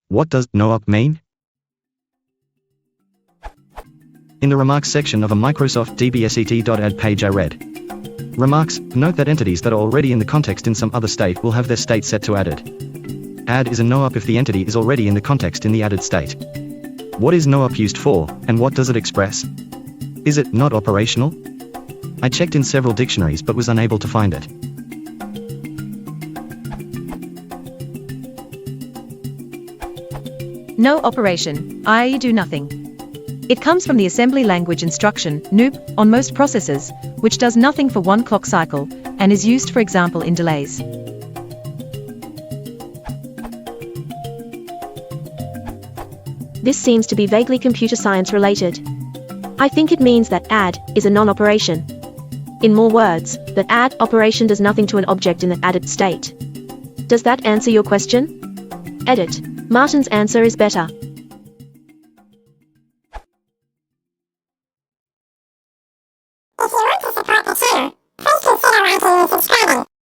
What does noop mean? In the remarks section of a Microsoft dbset.add page I read, remarks, note that entities that are already in the context in some other state will have their state set to added. Add is a noop if the entity is already in the context in the added state. What is noop used for, and what does it express? Is it not operational? I checked in several dictionaries but was unable to find it. No operation, i.e. do nothing. It comes from the assembly language instruction, noop, on most processors, which does nothing for one clock cycle, and is used for example in delays. This seems to be vaguely computer science related. I think it means that add is a non-operation. In more words, that add operation does nothing to an object in the added state. Does that answer your question? Edit. Martin's answer is better. If you want to support the channel, please consider liking and subscribing.